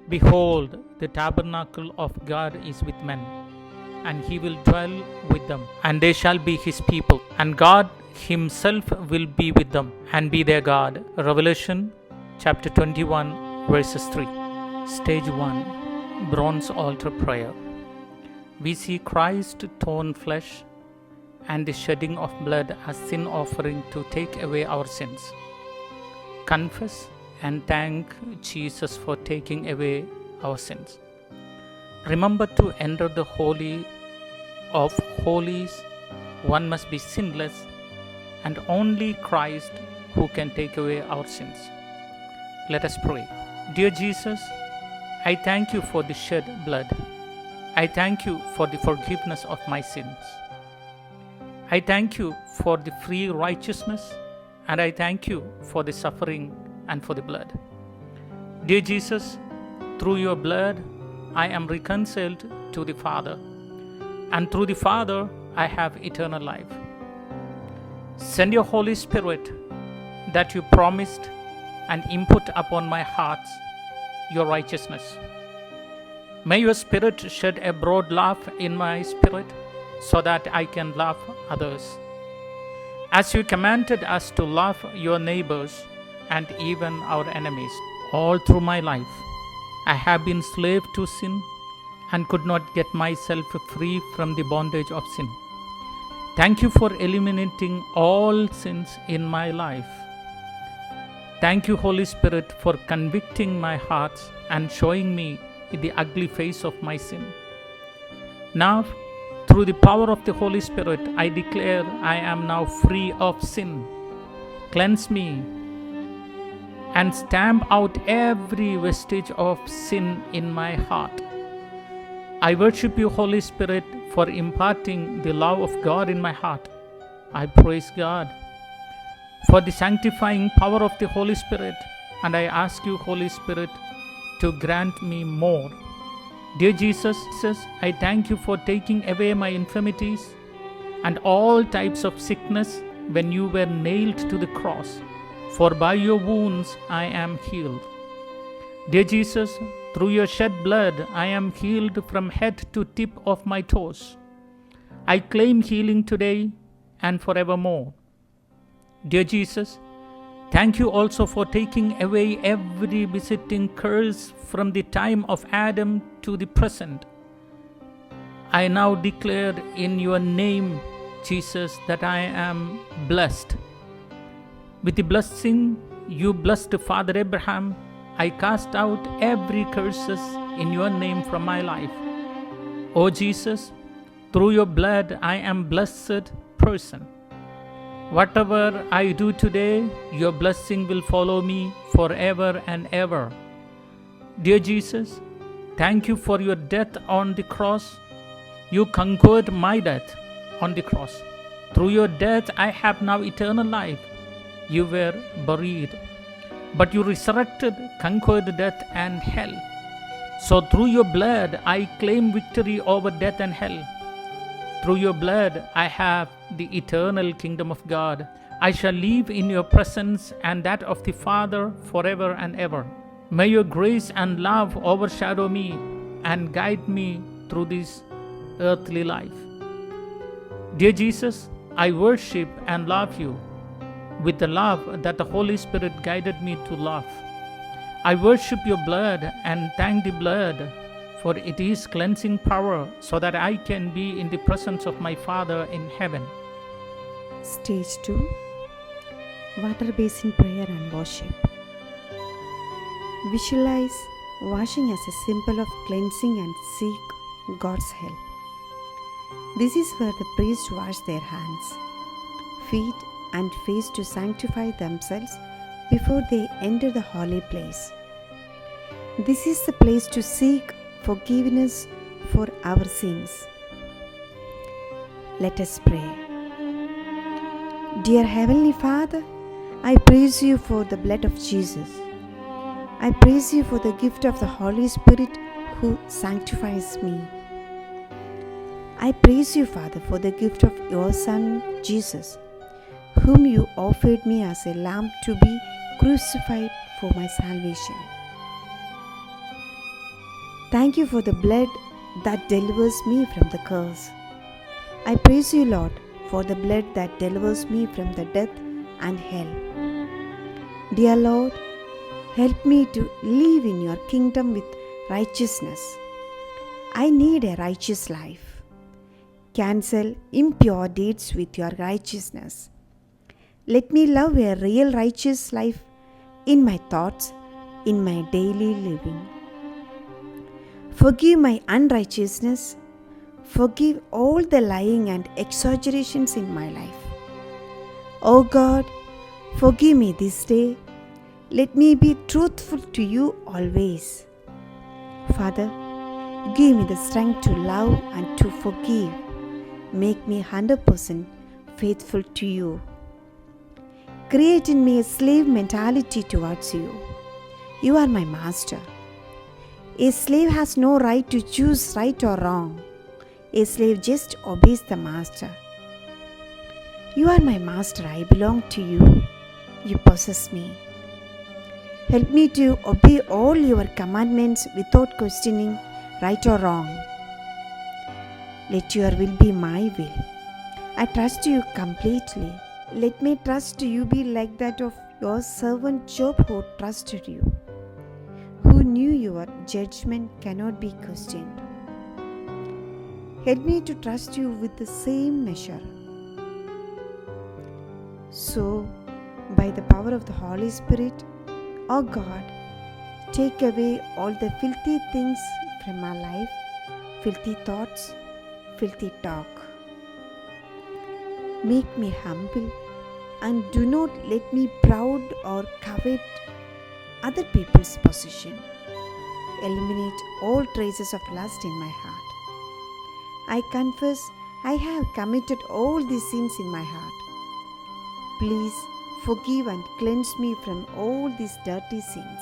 Behold, the tabernacle of God is with men, and he will dwell with them, and they shall be his people, and God himself will be with them and be their God. Revelation chapter 21, verses 3. Stage 1, Bronze Altar Prayer. We see Christ torn flesh and the shedding of blood as sin offering to take away our sins. Confess and thank Jesus for taking away our sins. Remember, to enter the Holy of Holies, one must be sinless, and only Christ who can take away our sins. Let us pray. Dear Jesus, I thank you for the shed blood. I thank you for the forgiveness of my sins. I thank you for the free righteousness, and I thank you for the suffering and for the blood. Dear Jesus, through your blood, I am reconciled to the Father, and through the Father, I have eternal life. Send your Holy Spirit that you promised and input upon my heart your righteousness. May your Spirit shed a broad laugh in my spirit so that I can love others. As you commanded us to love your neighbors and even our enemies. All through my life, I have been slave to sin and could not get myself free from the bondage of sin. Thank you for eliminating all sins in my life. Thank you, Holy Spirit, for convicting my heart and showing me the ugly face of my sin. Now, through the power of the Holy Spirit, I declare I am now free of sin. Cleanse me and stamp out every vestige of sin in my heart. I worship you, Holy Spirit, for imparting the love of God in my heart. I praise God for the sanctifying power of the Holy Spirit, and I ask you, Holy Spirit, to grant me more. Dear Jesus, I thank you for taking away my infirmities and all types of sickness when you were nailed to the cross. For by your wounds I am healed. Dear Jesus, through your shed blood I am healed from head to tip of my toes. I claim healing today and forevermore. Dear Jesus, thank you also for taking away every visiting curse from the time of Adam to the present. I now declare in your name, Jesus, that I am blessed. With the blessing you blessed Father Abraham, I cast out every curses in your name from my life. O Jesus, through your blood I am blessed person. Whatever I do today, your blessing will follow me forever and ever. Dear Jesus, thank you for your death on the cross. You conquered my death on the cross. Through your death I have now eternal life. You were buried, but you resurrected, conquered death and hell. So through your blood I claim victory over death and hell. Through your blood I have the eternal kingdom of God. I shall live in your presence and that of the Father forever and ever. May your grace and love overshadow me and guide me through this earthly life. Dear Jesus, I worship and love you with the love that the Holy Spirit guided me to love. I worship your blood and thank the blood, for it is cleansing power so that I can be in the presence of my Father in heaven. Stage 2, Water Basin Prayer and Worship. Visualize washing as a symbol of cleansing and seek God's help. This is where the priests wash their hands, feet, and face to sanctify themselves before they enter the holy place. This is the place to seek forgiveness for our sins. Let us pray. Dear Heavenly Father, I praise you for the blood of Jesus. I praise you for the gift of the Holy Spirit who sanctifies me. I praise you, Father, for the gift of your Son, Jesus, whom you offered me as a lamb to be crucified for my salvation. Thank you for the blood that delivers me from the curse. I praise you, Lord, for the blood that delivers me from the death and hell. Dear Lord, help me to live in your kingdom with righteousness. I need a righteous life. Cancel impure deeds with your righteousness. Let me love a real righteous life in my thoughts, in my daily living. Forgive my unrighteousness. Forgive all the lying and exaggerations in my life. Oh God, forgive me this day. Let me be truthful to you always. Father, give me the strength to love and to forgive. Make me 100% faithful to you. Create in me a slave mentality towards you. You are my master. A slave has no right to choose right or wrong. A slave just obeys the master. You are my master. I belong to you. You possess me. Help me to obey all your commandments without questioning right or wrong. Let your will be my will. I trust you completely. Let my trust you be like that of your servant Job, who trusted you, who knew your judgment cannot be questioned. Help me to trust you with the same measure. So, by the power of the Holy Spirit, O God, take away all the filthy things from my life, filthy thoughts, filthy talk. Make me humble and do not let me proud or covet other people's possession. Eliminate all traces of lust in my heart. I confess I have committed all these sins in my heart. Please forgive and cleanse me from all these dirty sins.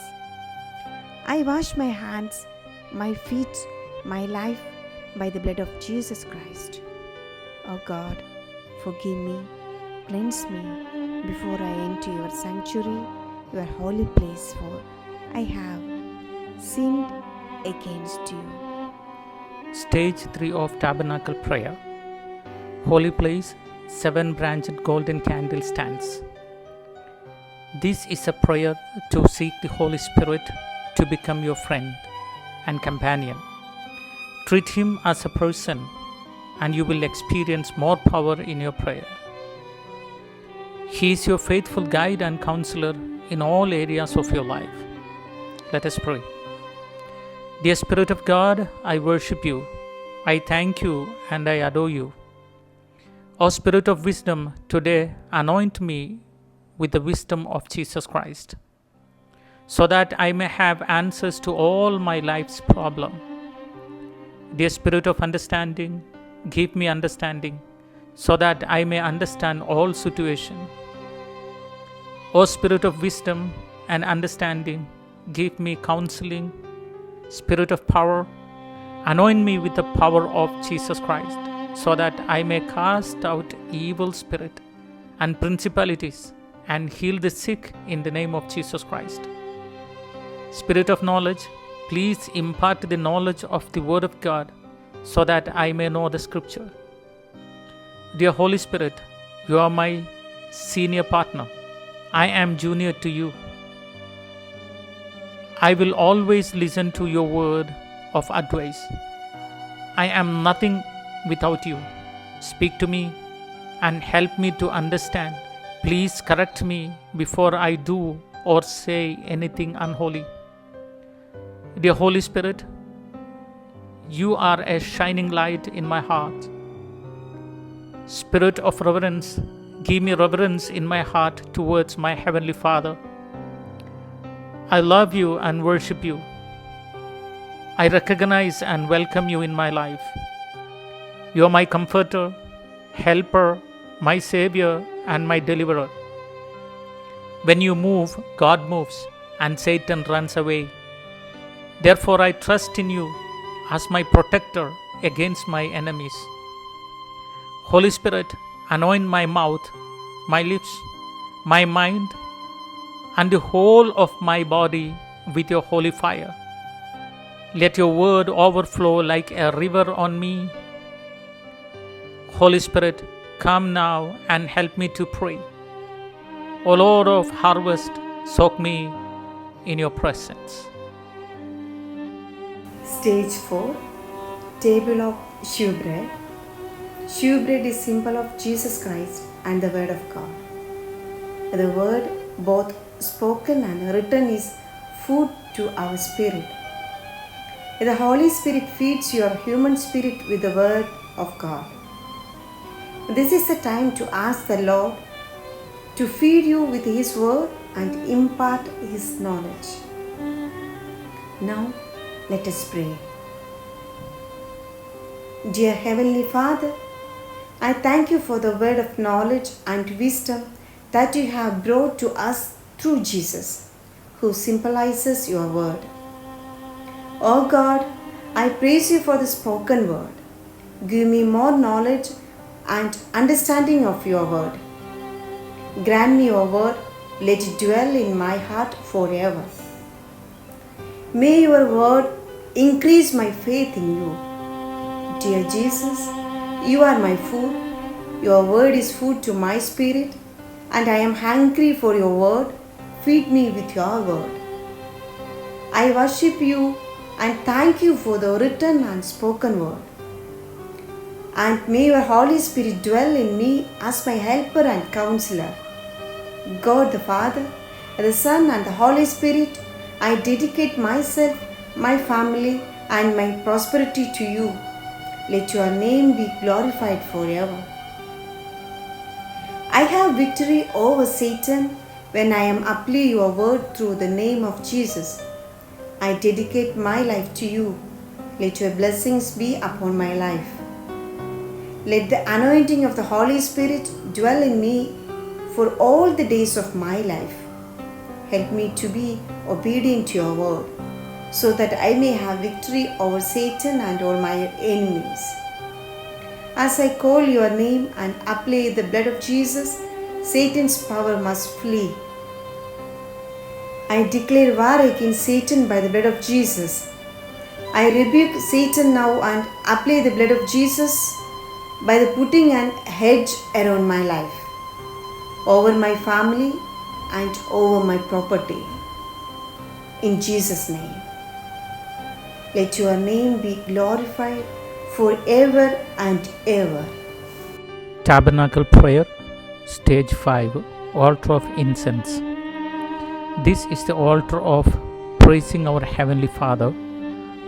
I wash my hands, my feet, my life by the blood of Jesus Christ. O God, forgive me, cleanse me before I enter your sanctuary, your holy place, for I have sinned against you. Stage 3 of Tabernacle Prayer. Holy place, 7-branched golden candle stands. This is a prayer to seek the Holy Spirit to become your friend and companion. Treat Him as a person, and you will experience more power in your prayer. He is your faithful guide and counselor in all areas of your life. Let us pray. Dear Spirit of God, I worship you. I thank you and I adore you. O Spirit of wisdom, today anoint me with the wisdom of Jesus Christ, so that I may have answers to all my life's problems. Dear Spirit of understanding, give me understanding, so that I may understand all situations. O Spirit of wisdom and understanding, give me counseling. Spirit of power, anoint me with the power of Jesus Christ, so that I may cast out evil spirit and principalities and heal the sick in the name of Jesus Christ. Spirit of knowledge, please impart the knowledge of the Word of God, so that I may know the Scripture. Dear Holy Spirit, you are my senior partner. I am junior to you. I will always listen to your word of advice. I am nothing without you. Speak to me and help me to understand. Please correct me before I do or say anything unholy. Dear Holy Spirit, you are a shining light in my heart. Spirit of reverence, give me reverence in my heart towards my Heavenly Father. I love you and worship you. I recognize and welcome you in my life. You are my comforter, helper, my savior, and my deliverer. When you move, God moves, and Satan runs away. Therefore, I trust in you as my protector against my enemies. Holy Spirit, anoint my mouth, my lips, my mind, and the whole of my body with your holy fire. Let your word overflow like a river on me. Holy Spirit, come now and help me to pray. O Lord of harvest, soak me in your presence. Stage 4. Table of Shewbread. Shewbread is symbol of Jesus Christ and the Word of God. The Word, both spoken and written, is food to our spirit. The Holy Spirit feeds your human spirit with the Word of God. This is the time to ask the Lord to feed you with His Word and impart His knowledge. Now, let us pray. Dear Heavenly Father, I thank you for the word of knowledge and wisdom that you have brought to us through Jesus, who symbolizes your word. Oh God, I praise you for the spoken word. Give me more knowledge and understanding of your word. Grant me your word, let it dwell in my heart forever. May your word increase my faith in you. Dear Jesus, you are my food. Your word is food to my spirit, and I am hungry for your word. Feed me with your word. I worship you and thank you for the written and spoken word. And may your Holy Spirit dwell in me as my helper and counselor. God the Father, the Son, and the Holy Spirit, I dedicate myself, my family, and my prosperity to you. Let your name be glorified forever. I have victory over Satan when I am apply your word through the name of Jesus. I dedicate my life to you. Let your blessings be upon my life. Let the anointing of the Holy Spirit dwell in me for all the days of my life. Help me to be obedient to your word, so that I may have victory over Satan and all my enemies. As I call your name and apply the blood of Jesus, Satan's power must flee. I declare war against Satan by the blood of Jesus. I rebuke Satan now and apply the blood of Jesus by the putting an hedge around my life, over my family and over my property. In Jesus' name. Let your name be glorified forever and ever. Tabernacle Prayer, Stage 5, Altar of Incense. This is the altar of praising our Heavenly Father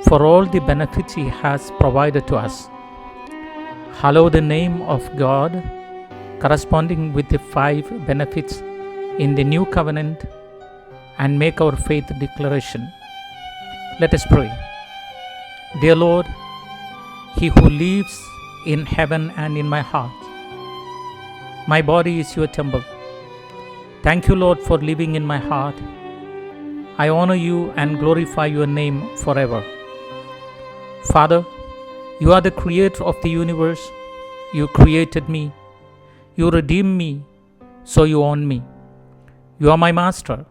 for all the benefits He has provided to us. Hallow the name of God, corresponding with the 5 benefits in the New Covenant, and make our faith declaration. Let us pray. Dear Lord, He who lives in heaven and in my heart, my body is your temple. Thank you, Lord, for living in my heart. I honor you and glorify your name forever. Father, you are the creator of the universe. You created me. You redeemed me, so you own me. You are my master.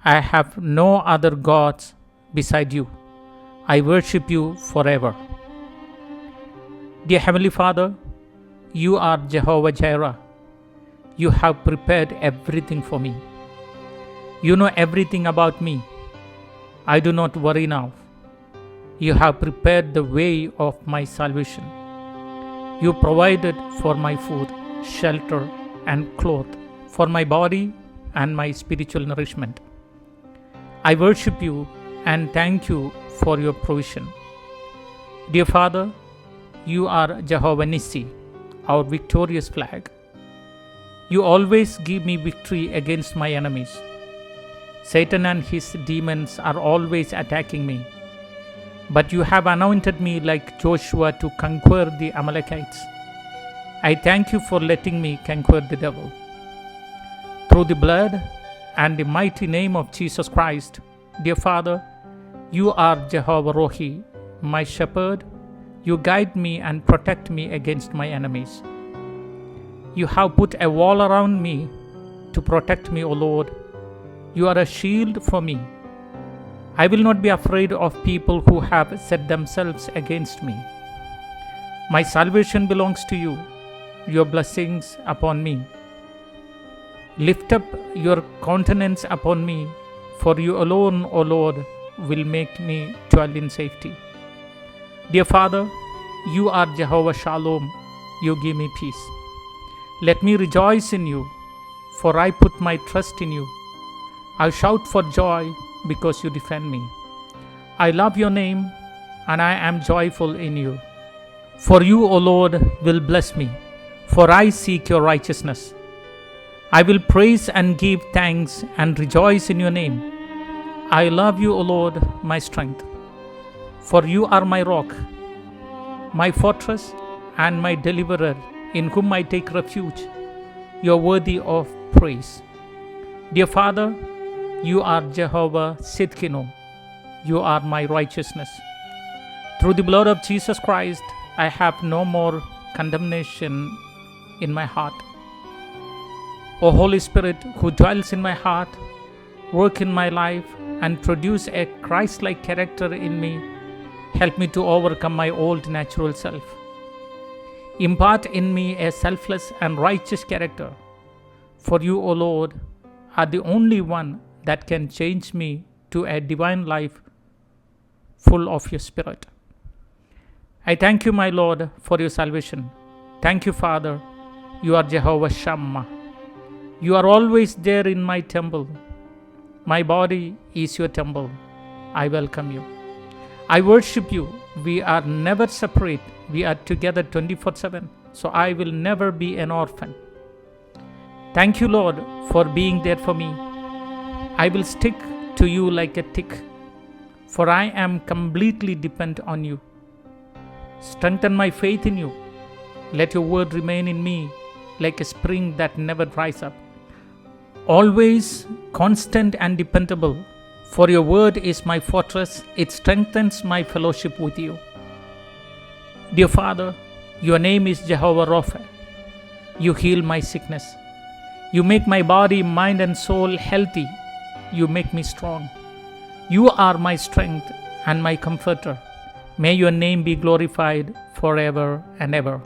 I have no other gods beside you. I worship you forever. Dear Heavenly Father, you are Jehovah Jireh. You have prepared everything for me. You know everything about me. I do not worry now. You have prepared the way of my salvation. You provided for my food, shelter, and cloth, for my body and my spiritual nourishment. I worship you and thank you for your provision. Dear Father, you are Jehovah Nissi, our victorious flag. You always give me victory against my enemies. Satan and his demons are always attacking me. But you have anointed me like Joshua to conquer the Amalekites. I thank you for letting me conquer the devil. Through the blood and the mighty name of Jesus Christ, dear Father, you are Jehovah Rohi, my shepherd. You guide me and protect me against my enemies. You have put a wall around me to protect me, O Lord. You are a shield for me. I will not be afraid of people who have set themselves against me. My salvation belongs to you, your blessings upon me. Lift up your countenance upon me, for you alone, O Lord, will make me dwell in safety. Dear Father, you are Jehovah Shalom, you give me peace. Let me rejoice in you, for I put my trust in you. I shout for joy because you defend me. I love your name, and I am joyful in you. For you, O Lord, will bless me, for I seek your righteousness. I will praise and give thanks and rejoice in your name. I love you, O Lord, my strength. For you are my rock, my fortress, and my deliverer, in whom I take refuge. You are worthy of praise. Dear Father, you are Jehovah Sidkenu. You are my righteousness. Through the blood of Jesus Christ, I have no more condemnation in my heart. O Holy Spirit, who dwells in my heart, work in my life and produce a Christ-like character in me. Help me to overcome my old natural self. Impart in me a selfless and righteous character. For you, O Lord, are the only one that can change me to a divine life full of your Spirit. I thank you, my Lord, for your salvation. Thank you, Father. You are Jehovah Shammah. You are always there in my temple. My body is your temple. I welcome you. I worship you. We are never separate. We are together 24/7. So I will never be an orphan. Thank you, Lord, for being there for me. I will stick to you like a tick, for I am completely dependent on you. Strengthen my faith in you. Let your word remain in me like a spring that never dries up. Always constant and dependable, for your word is my fortress. It strengthens my fellowship with you. Dear Father, your name is Jehovah Rapha. You heal my sickness. You make my body, mind, and soul healthy. You make me strong. You are my strength and my comforter. May your name be glorified forever and ever.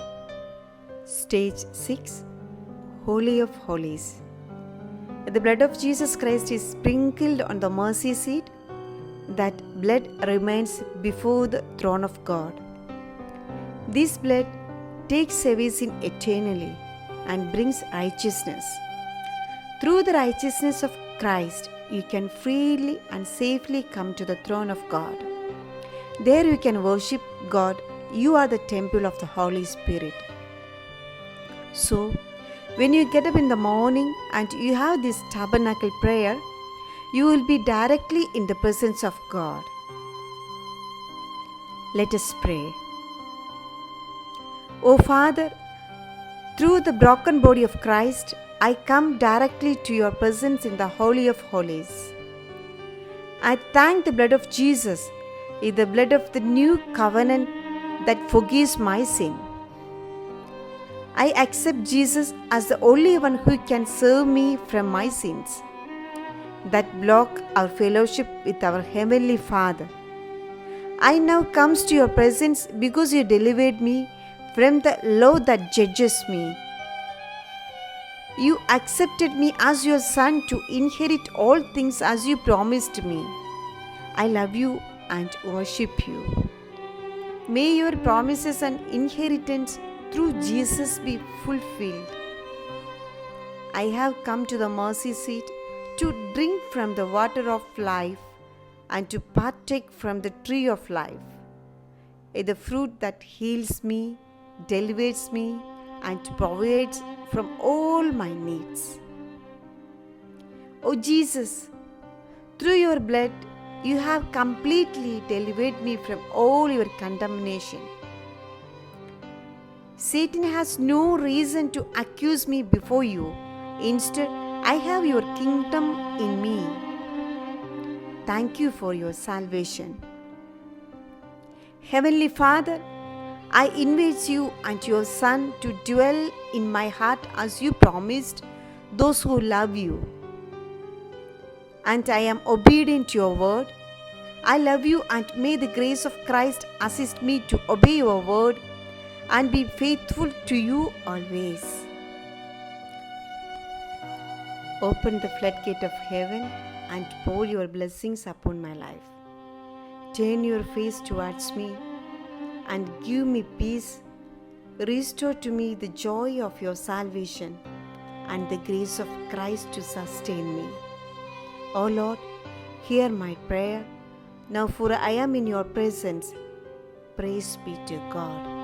Stage 6, Holy of Holies. The blood of Jesus Christ is sprinkled on the mercy seat. That blood remains before the throne of God. This blood takes away sin eternally and brings righteousness. Through the righteousness of Christ, you can freely and safely come to the throne of God. There you can worship God. You are the temple of the Holy Spirit. So, when you get up in the morning and you have this tabernacle prayer, you will be directly in the presence of God. Let us pray. O Father, through the broken body of Christ, I come directly to your presence in the Holy of Holies. I thank the blood of Jesus, is the blood of the new covenant that forgives my sin. I accept Jesus as the only one who can save me from my sins that block our fellowship with our Heavenly Father. I now come to your presence because you delivered me from the law that judges me. You accepted me as your son to inherit all things as you promised me. I love you and worship you. May your promises and inheritance through Jesus be fulfilled. I have come to the mercy seat to drink from the water of life and to partake from the tree of life, the fruit that heals me, delivers me, and provides from all my needs. O Jesus, through your blood, you have completely delivered me from all your condemnation. Satan has no reason to accuse me before you. Instead, I have your kingdom in me. Thank you for your salvation. Heavenly Father, I invite you and your Son to dwell in my heart as you promised those who love you. And I am obedient to your word. I love you, and may the grace of Christ assist me to obey your word and be faithful to you always. Open the floodgate of heaven and pour your blessings upon my life. Turn your face towards me and give me peace. Restore to me the joy of your salvation and the grace of Christ to sustain me. O Lord, hear my prayer. Now, for I am in your presence. Praise be to God.